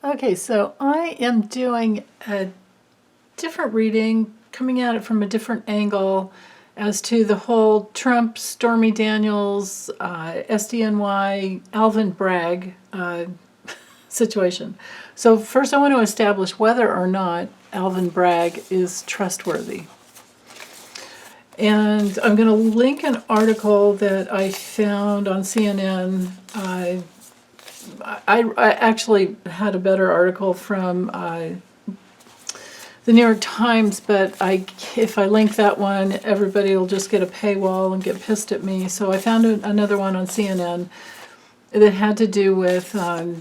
Okay, so I am doing a different reading, coming at it from a different angle as to the whole Trump, Stormy Daniels, SDNY, Alvin Bragg situation. So first I want to establish whether or not Alvin Bragg is trustworthy. And I'm going to link an article that I found on CNN. I actually had a better article from the New York Times, but if I link that one, everybody will just get a paywall and get pissed at me. So I found another one on CNN that had to do with, I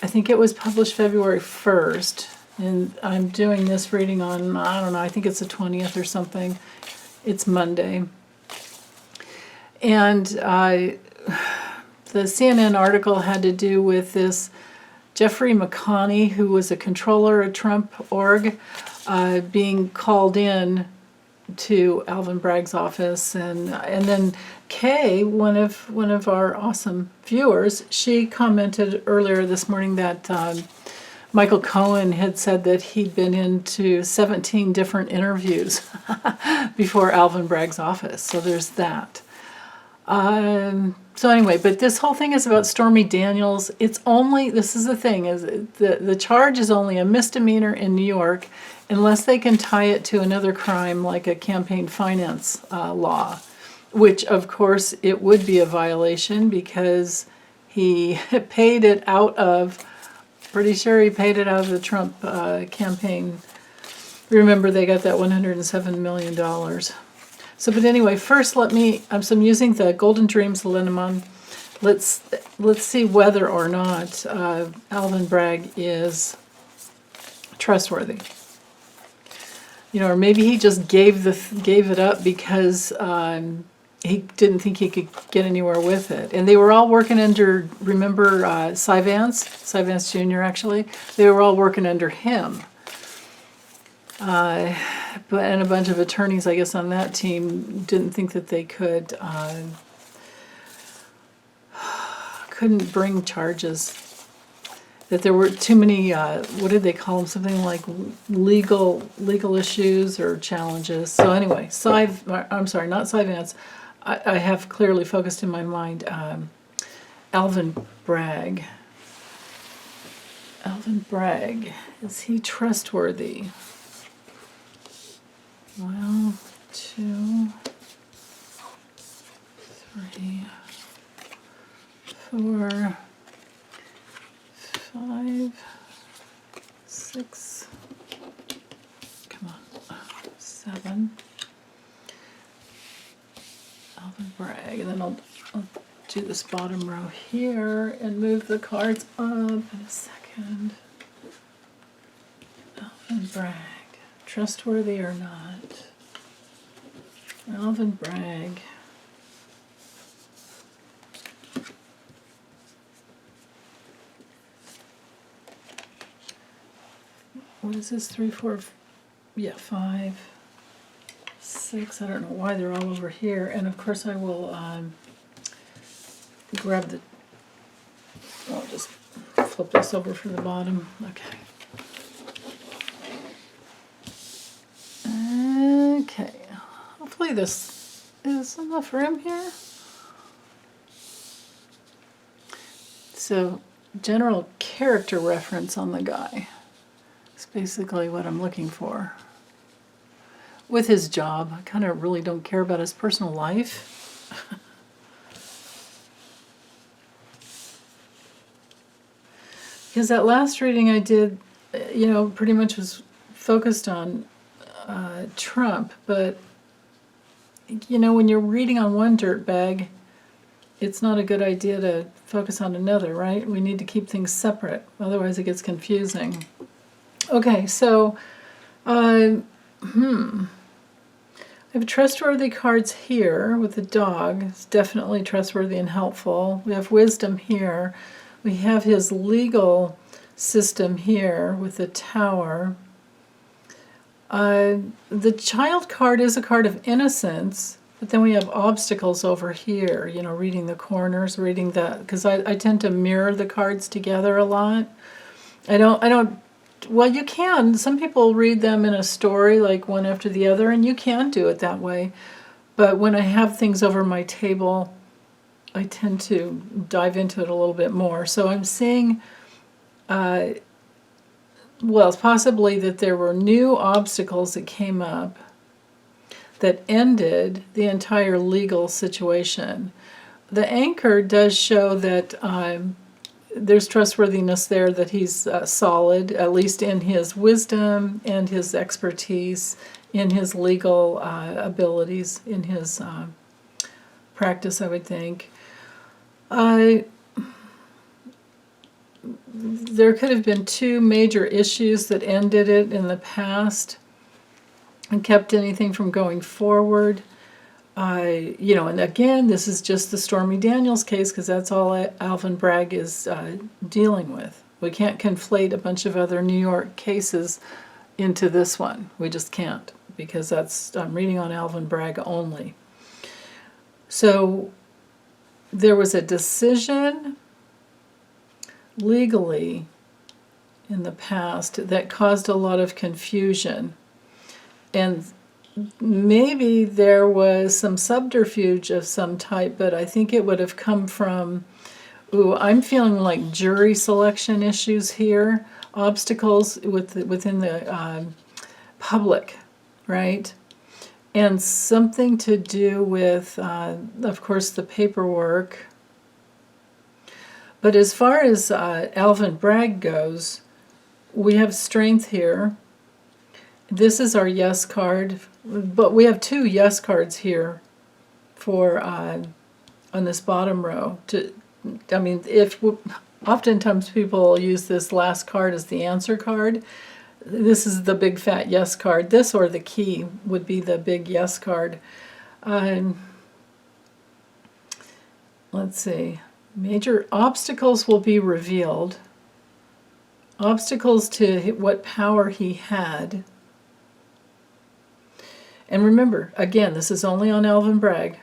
think it was published February 1st, and I'm doing this reading on, I don't know, I think it's the 20th or something. It's Monday. And the CNN article had to do with this Jeffrey McConney, who was a controller at Trump org, being called in to Alvin Bragg's office, and then Kay, one of our awesome viewers, she commented earlier this morning that Michael Cohen had said that he'd been into 17 different interviews before Alvin Bragg's office. So there's that. So anyway, but this whole thing is about Stormy Daniels. It's only, this is the thing, is the charge is only a misdemeanor in New York unless they can tie it to another crime like a campaign finance law, which of course it would be a violation because he paid it out of, pretty sure he paid it out of the Trump campaign. Remember, they got that $107 million. So, but anyway, first let me, I'm using the Golden Dreams Linneman. Let's see whether or not Alvin Bragg is trustworthy. You know, or maybe he just gave it up because he didn't think he could get anywhere with it. And they were all working under, remember Cy Vance Jr. actually? They were all working under him. And a bunch of attorneys, I guess, on that team didn't think that they couldn't bring charges. That there were too many, what did they call them? Something like legal issues or challenges. So anyway, I'm sorry, not Cy Vance. I have clearly focused in my mind Alvin Bragg. Alvin Bragg, is he trustworthy? 1, 2, 3, 4, 5, 6, come on, 7. Alvin Bragg, and then I'll do this bottom row here and move the cards up in a second. Alvin Bragg, trustworthy or not? Alvin Bragg. What is this? 3, 4, yeah, 5, 6. I don't know why they're all over here. And of course I will grab the, I'll just flip this over from the bottom. Okay. Okay. Hopefully this is enough room here. So, general character reference on the guy. It's basically what I'm looking for. With his job, I kind of really don't care about his personal life. Because that last reading I did, you know, pretty much was focused on Trump, but you know, when you're reading on one dirtbag, it's not a good idea to focus on another, right? We need to keep things separate, otherwise it gets confusing. Okay, so I have trustworthy cards here with the dog. It's definitely trustworthy and helpful. We have wisdom here. We have his legal system here with the tower. The child card is a card of innocence, but then we have obstacles over here, you know, reading the corners, reading the, because I tend to mirror the cards together a lot. I don't, well, you can. Some people read them in a story, like one after the other, and you can do it that way. But when I have things over my table, I tend to dive into it a little bit more. So I'm seeing, well, it's possibly that there were new obstacles that came up that ended the entire legal situation. The anchor does show that there's trustworthiness there, that he's solid, at least in his wisdom and his expertise, in his legal abilities, in his practice, I would think. There could have been two major issues that ended it in the past and kept anything from going forward. And again, this is just the Stormy Daniels case because that's all Alvin Bragg is dealing with. We can't conflate a bunch of other New York cases into this one. We just can't, because I'm reading on Alvin Bragg only. So there was a decision legally in the past that caused a lot of confusion, and maybe there was some subterfuge of some type, but I think it would have come from, I'm feeling like jury selection issues here, obstacles within the public, right? And something to do with, of course, the paperwork. But as far as Alvin Bragg goes, we have strength here. This is our yes card, but we have two yes cards here for on this bottom row. Oftentimes people use this last card as the answer card. This is the big fat yes card. This or the key would be the big yes card. Let's see. Major obstacles will be revealed. Obstacles to what power he had. And remember, again, this is only on Alvin Bragg,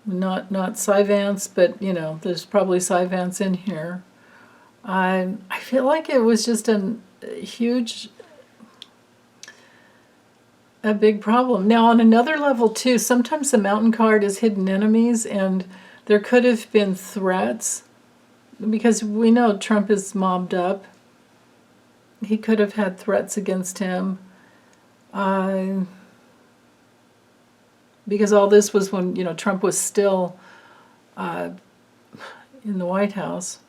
not Cy Vance, but there's probably Cy Vance in here. I feel like it was just a big problem. Now, on another level too, sometimes the mountain card is hidden enemies, and there could have been threats, because we know Trump is mobbed up. He could have had threats against him. Because all this was when Trump was still in the White House.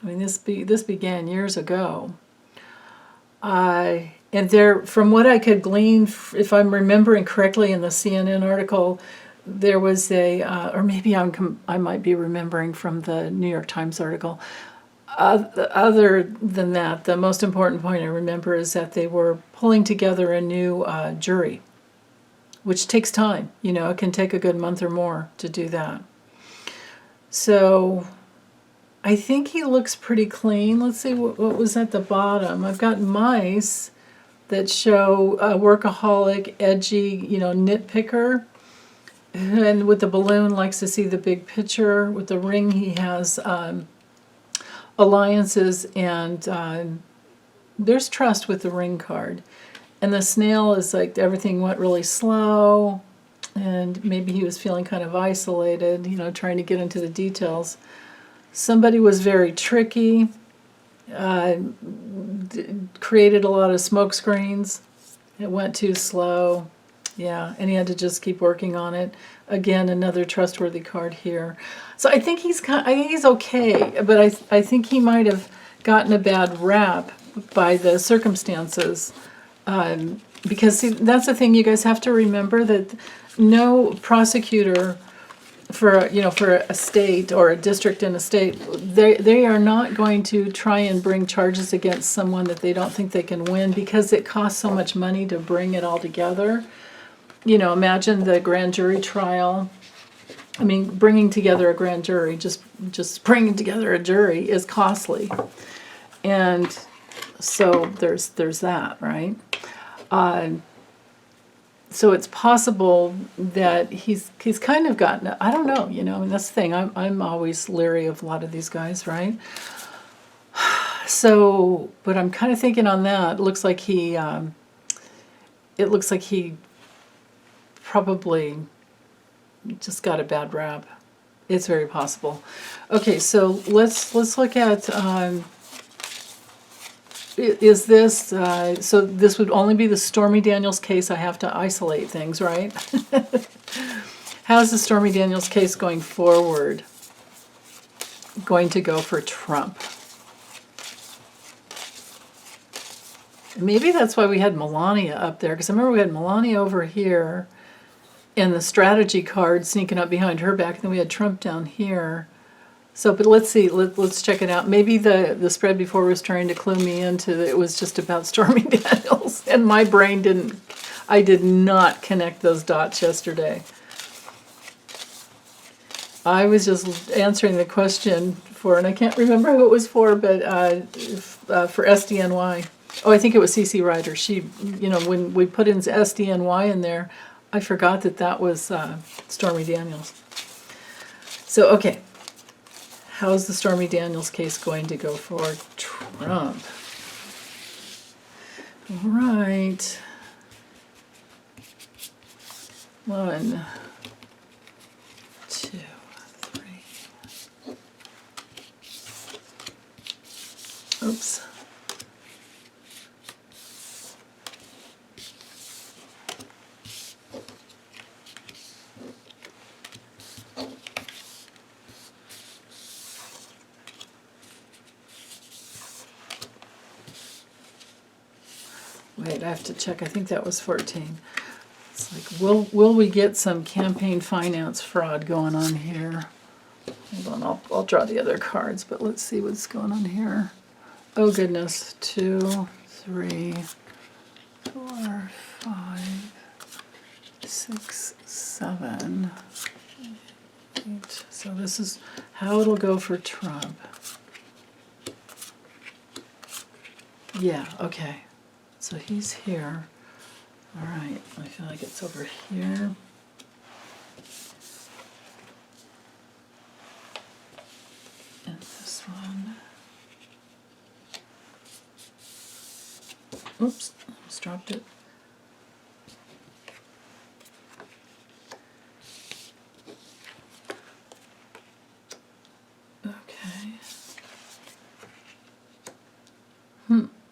I mean, this began years ago. And there, from what I could glean, if I'm remembering correctly in the CNN article, there was or maybe I might be remembering from the New York Times article. Other than that, the most important point I remember is that they were pulling together a new jury, which takes time. It can take a good month or more to do that. So I think he looks pretty clean. Let's see what was at the bottom. I've got mice that show a workaholic, edgy, nitpicker. And with the balloon, likes to see the big picture. With the ring, he has alliances, and there's trust with the ring card. And the snail is like everything went really slow, and maybe he was feeling kind of isolated, trying to get into the details. Somebody was very tricky, created a lot of smoke screens. It went too slow. Yeah, and he had to just keep working on it. Again, another trustworthy card here. So I think he's okay, but I think he might have gotten a bad rap by the circumstances. Because that's the thing, you guys have to remember that no prosecutor for a state or a district in a state, they are not going to try and bring charges against someone that they don't think they can win, because it costs so much money to bring it all together. Imagine the grand jury trial. I mean, bringing together a grand jury, just bringing together a jury is costly. And so there's that, right? So it's possible that he's kind of gotten, I don't know, that's the thing. I'm always leery of a lot of these guys, right? So, but I'm kind of thinking on that. It looks like he probably just got a bad rap. It's very possible. Okay, so let's look at, is this, so this would only be the Stormy Daniels case. I have to isolate things, right? How's the Stormy Daniels case going forward going to go for Trump? Maybe that's why we had Melania up there, because I remember we had Melania over here and the strategy card sneaking up behind her back, and then we had Trump down here. So, but let's see, let's check it out. Maybe the spread before was trying to clue me into that it was just about Stormy Daniels, and my brain I did not connect those dots yesterday. I was just answering the question for, and I can't remember who it was for, but for SDNY. Oh, I think it was CC Ryder. She, when we put in SDNY in there, I forgot that was Stormy Daniels. So, okay. How's the Stormy Daniels case going to go for Trump? All right. 1, 2, 3. Oops. Wait, I have to check. I think that was 14. It's like, will we get some campaign finance fraud going on here? Hold on, I'll draw the other cards, but let's see what's going on here. Oh goodness, 2, 3, 4, 5, 6, 7, 8. So this is how it'll go for Trump. Yeah, okay. So he's here. All right, I feel like it's over here. And this one. Oops, almost dropped it. Okay.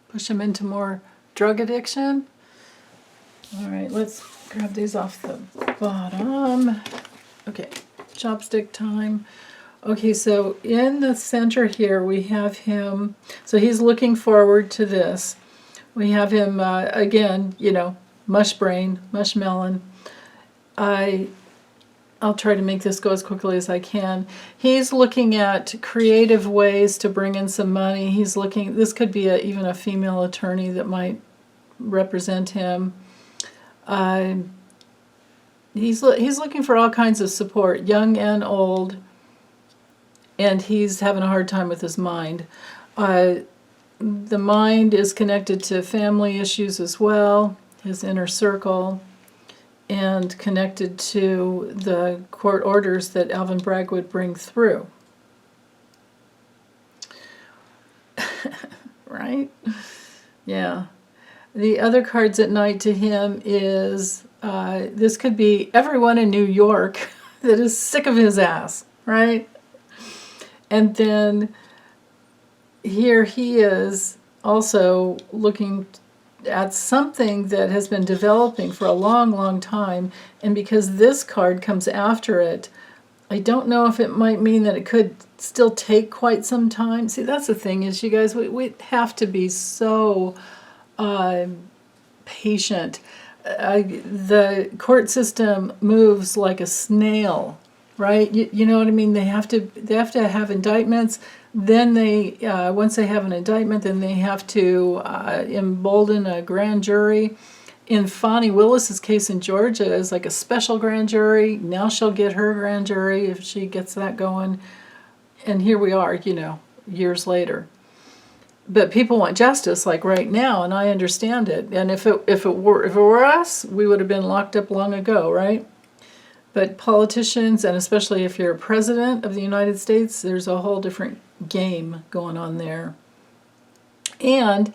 Push him into more drug addiction. All right, let's grab these off the bottom. Okay, chopstick time. Okay, so in the center here we have him, so he's looking forward to this. We have him, again, mush brain, mush melon. I'll try to make this go as quickly as I can. He's looking at creative ways to bring in some money. He's looking, this could be even a female attorney that might represent him. He's looking for all kinds of support, young and old, and he's having a hard time with his mind. The mind is connected to family issues as well, his inner circle, and connected to the court orders that Alvin Bragg would bring through. Right? Yeah. The other cards at night to him is, this could be everyone in New York that is sick of his ass, right? And then here he is also looking at something that has been developing for a long, long time, and because this card comes after it, I don't know if it might mean that it could still take quite some time. See, that's the thing is, you guys, we have to be so patient. The court system moves like a snail, right? You know what I mean? They have to have indictments. Then once they have an indictment, then they have to embolden a grand jury. In Fani Willis's case in Georgia, is like a special grand jury. Now she'll get her grand jury if she gets that going. And here we are, years later. But people want justice like right now, and I understand it. And if it were us, we would have been locked up long ago, right? But politicians, and especially if you're a president of the United States, there's a whole different game going on there. And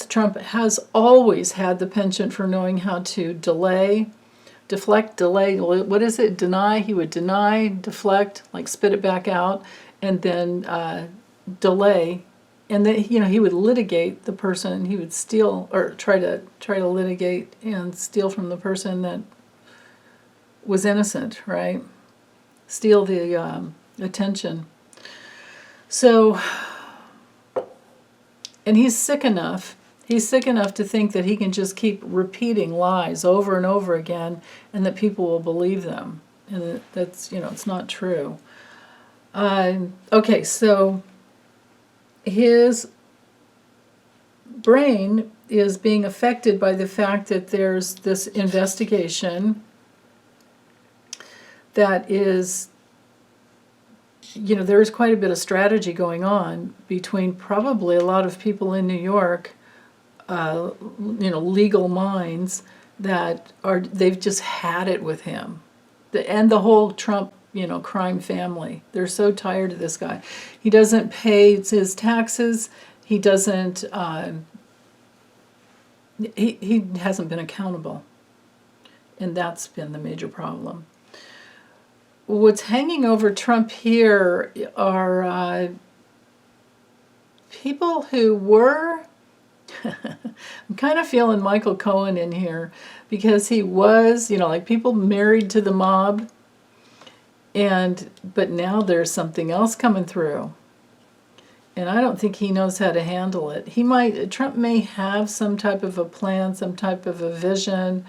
Trump has always had the penchant for knowing how to deflect, delay, what is it? Deny. He would deny, deflect, like spit it back out, and then delay. And then, he would litigate the person. He would steal or try to litigate and steal from the person that was innocent, right? Steal the attention. So, and he's sick enough to think that he can just keep repeating lies over and over again and that people will believe them. And that's, it's not true. Okay, so his brain is being affected by the fact that there's this investigation that is, there is quite a bit of strategy going on between probably a lot of people in New York, legal minds they've just had it with him. And the whole Trump, crime family. They're so tired of this guy. He doesn't pay his taxes. He doesn't, he hasn't been accountable. And that's been the major problem. What's hanging over Trump here are people who were, I'm kind of feeling Michael Cohen in here, because he was, like people married to the mob, but now there's something else coming through. And I don't think he knows how to handle it. Trump may have some type of a plan, some type of a vision.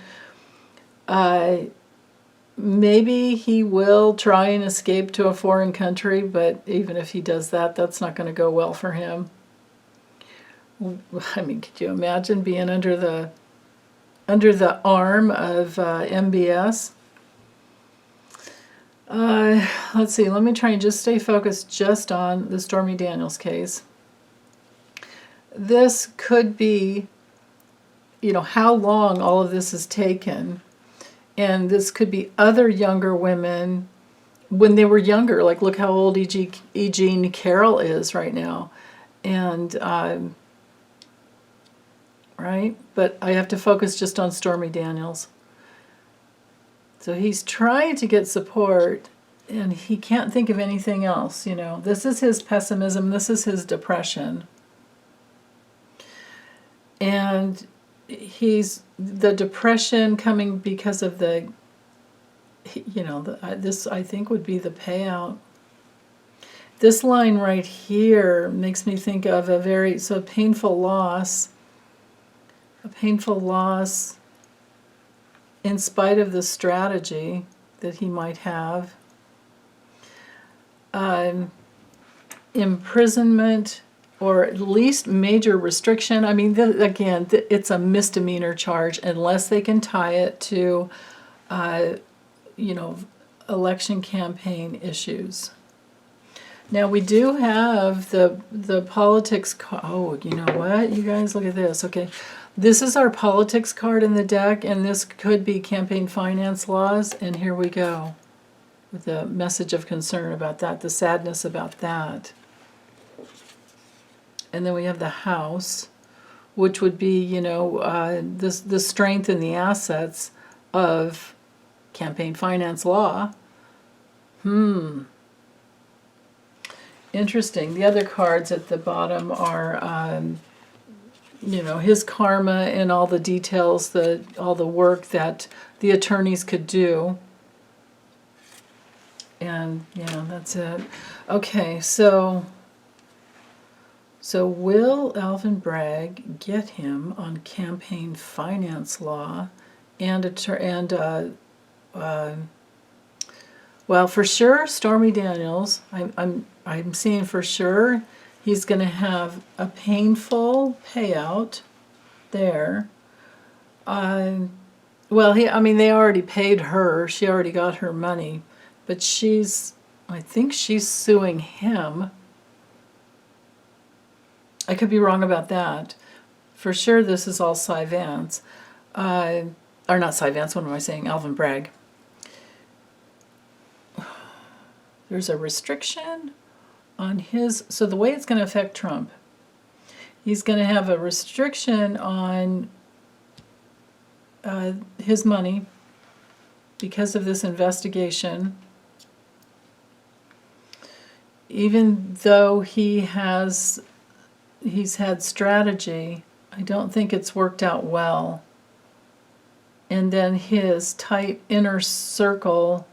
Maybe he will try and escape to a foreign country, but even if he does that, that's not going to go well for him. I mean, could you imagine being under the arm of MBS? Let's see, let me try and just stay focused just on the Stormy Daniels case. This could be, how long all of this has taken. And this could be other younger women when they were younger. Like, look how old E. Jean Carroll is right now. And, right? But I have to focus just on Stormy Daniels. So he's trying to get support, and he can't think of anything else, This is his pessimism. This is his depression. And the depression coming because of this I think would be the payout. This line right here makes me think of a painful loss in spite of the strategy that he might have. Imprisonment, or at least major restriction. I mean, again, it's a misdemeanor charge unless they can tie it to, election campaign issues. Now, we do have the politics. Oh, you know what? You guys, look at this. Okay, this is our politics card in the deck, and this could be campaign finance laws. And here we go with the message of concern about that, the sadness about that. And then we have the House, which would be, the strength and the assets of campaign finance law. Interesting. The other cards at the bottom are, his karma and all the details, all the work that the attorneys could do. And, that's it. Okay, so will Alvin Bragg get him on campaign finance law well, for sure, Stormy Daniels. I'm seeing for sure he's going to have a painful payout there. They already paid her. She already got her money, but I think she's suing him. I could be wrong about that. For sure, this is all Cy Vance. Or not Cy Vance, what am I saying? Alvin Bragg. There's a restriction on his... So the way it's going to affect Trump He's going to have a restriction on his money because of this investigation. Even though he's had strategy, I don't think it's worked out well. And then his tight inner circle,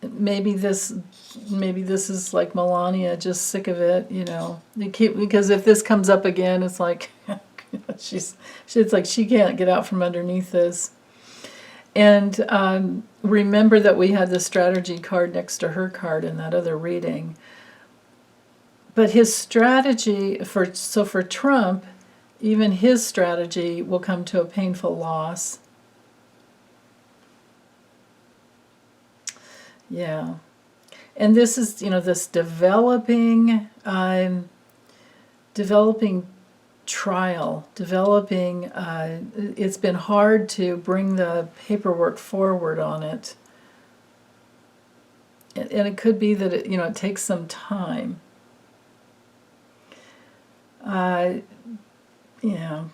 maybe this is like Melania, just sick of it, you know. Because if this comes up again, it's like it's like she can't get out from underneath this. And remember that we had the strategy card next to her card in that other reading. But his strategy for Trump, even his strategy will come to a painful loss. Yeah. And this is, you know, this developing trial, it's been hard to bring the paperwork forward on it. And it could be that it takes some time. Yeah.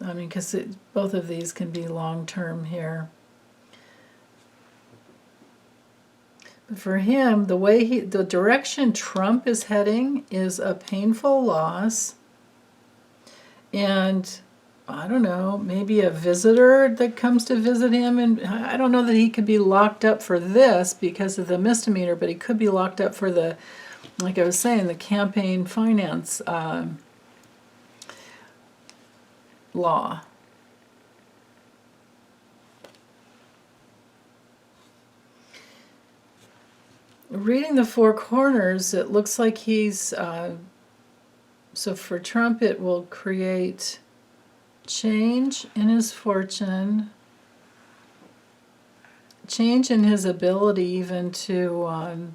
I mean, because both of these can be long-term here. But for him, the direction Trump is heading is a painful loss. And I don't know, maybe a visitor that comes to visit him. And I don't know that he could be locked up for this because of the misdemeanor, but he could be locked up for the, like I was saying, the campaign finance law. Reading the four corners, it looks like he's, so for Trump it will create change in his fortune, change in his ability even to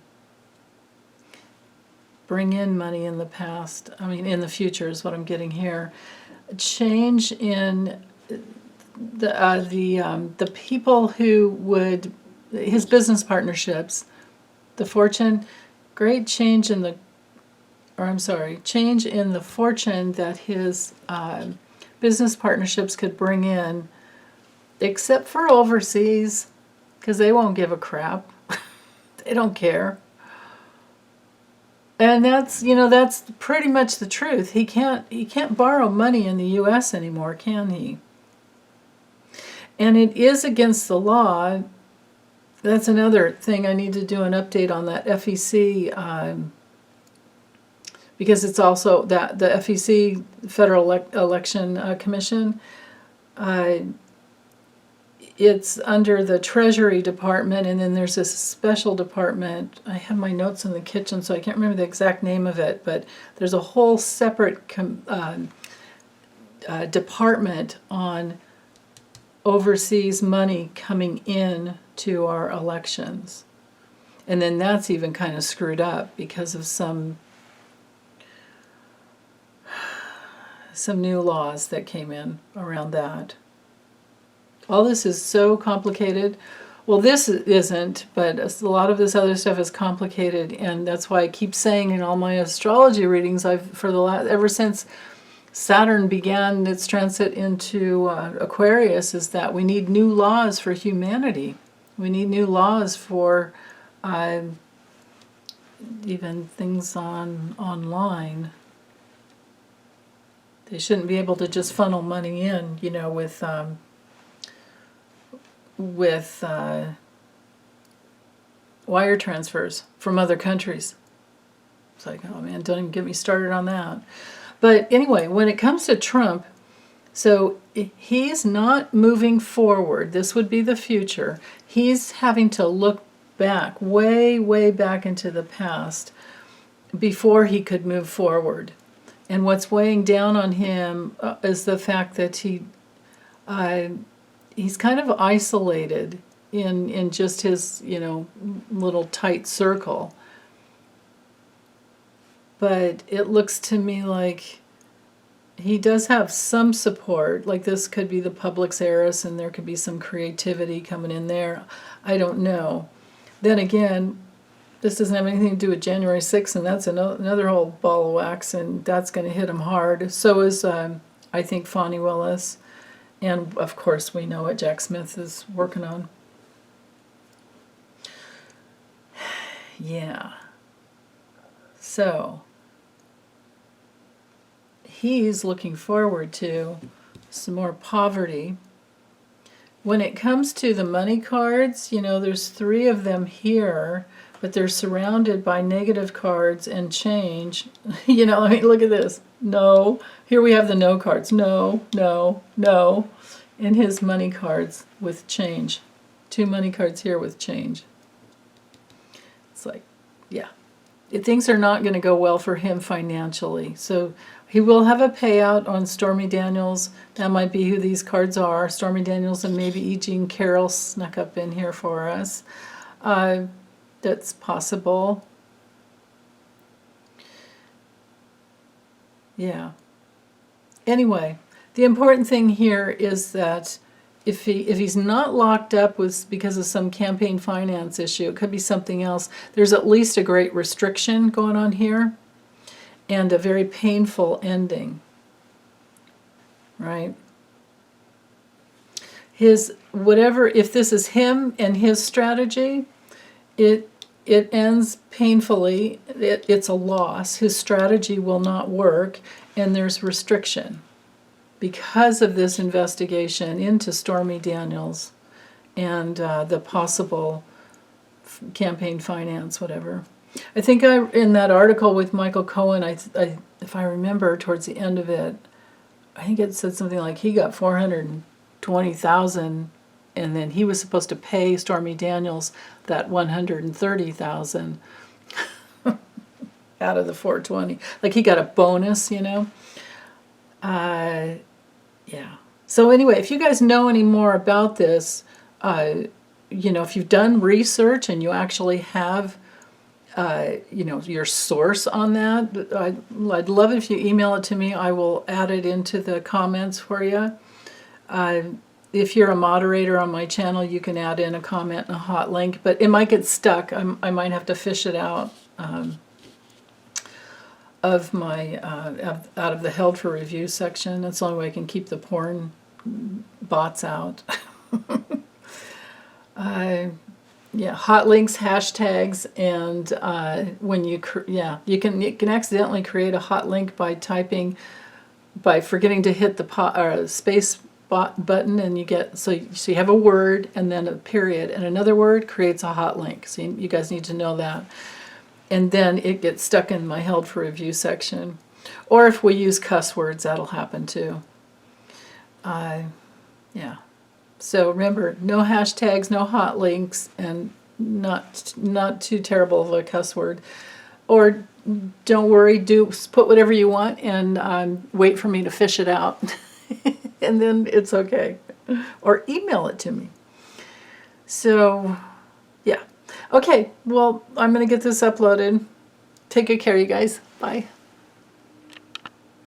bring in money in the past, in the future is what I'm getting here. Change in the people who would, his business partnerships, the fortune, great change in the, change in the fortune that his business partnerships could bring in, except for overseas, because they won't give a crap. They don't care. And that's pretty much the truth. He can't borrow money in the U.S. anymore, can he? And it is against the law. That's another thing I need to do an update on, that FEC, because it's also that the FEC, Federal Election Commission, it's under the Treasury Department, and then there's this special department. I have my notes in the kitchen, so I can't remember the exact name of it, but there's a whole separate department on overseas money coming in to our elections. And then that's even kind of screwed up because of some new laws that came in around that. All this is so complicated. Well, this isn't, but a lot of this other stuff is complicated, and that's why I keep saying in all my astrology readings, ever since Saturn began its transit into Aquarius, is that we need new laws for humanity. We need new laws for even things online. They shouldn't be able to just funnel money in, with wire transfers from other countries. It's like, oh man, don't even get me started on that. But anyway, when it comes to Trump, so he's not moving forward. This would be the future. He's having to look back, way, way back into the past before he could move forward. And what's weighing down on him is the fact that he's kind of isolated in just his, little tight circle. But it looks to me like he does have some support. Like this could be the public's heiress, and there could be some creativity coming in there. I don't know. Then again, this doesn't have anything to do with January 6th, and that's another whole ball of wax, and that's going to hit him hard. So is, I think, Fonnie Willis. And, of course, we know what Jack Smith is working on. Yeah. So, he's looking forward to some more poverty. When it comes to the money cards, you know, there's 3 of them here, but they're surrounded by negative cards and change. You know, I mean, look at this. No. Here we have the no cards. No, no, no. And his money cards with change. 2 money cards here with change. It's like, yeah. Things are not going to go well for him financially. So he will have a payout on Stormy Daniels. That might be who these cards are. Stormy Daniels, and maybe E. Jean Carroll snuck up in here for us. That's possible. Yeah. Anyway, the important thing here is that if he's not locked up because of some campaign finance issue, it could be something else. There's at least a great restriction going on here and a very painful ending, right? If this is him and his strategy, it ends painfully. It's a loss. His strategy will not work, and there's restriction because of this investigation into Stormy Daniels and the possible campaign finance, whatever. I think in that article with Michael Cohen, if I remember towards the end of it, I think it said something like he got $420,000, and then he was supposed to pay Stormy Daniels that $130,000 out of the 420. Like he got a bonus, you know. Yeah. So anyway, if you guys know any more about this, you know, if you've done research and you actually have, you know, your source on that, I'd love it if you email it to me. I will add it into the comments for you. If you're a moderator on my channel, you can add in a comment and a hot link, but it might get stuck. I might have to fish it out of my out of the held for review section. That's the only way I can keep the porn bots out. Yeah, hot links, hashtags, and when you can accidentally create a hot link by forgetting to hit the space button, and you get so you have a word and then a period and another word creates a hot link. So you guys need to know that. And then it gets stuck in my held for review section. Or if we use cuss words, that'll happen too. Yeah. So remember, no hashtags, no hot links, and not too terrible of a cuss word. Or don't worry, put whatever you want and wait for me to fish it out. And then it's okay. Or email it to me. So, yeah. Okay, well, I'm going to get this uploaded. Take good care, you guys. Bye.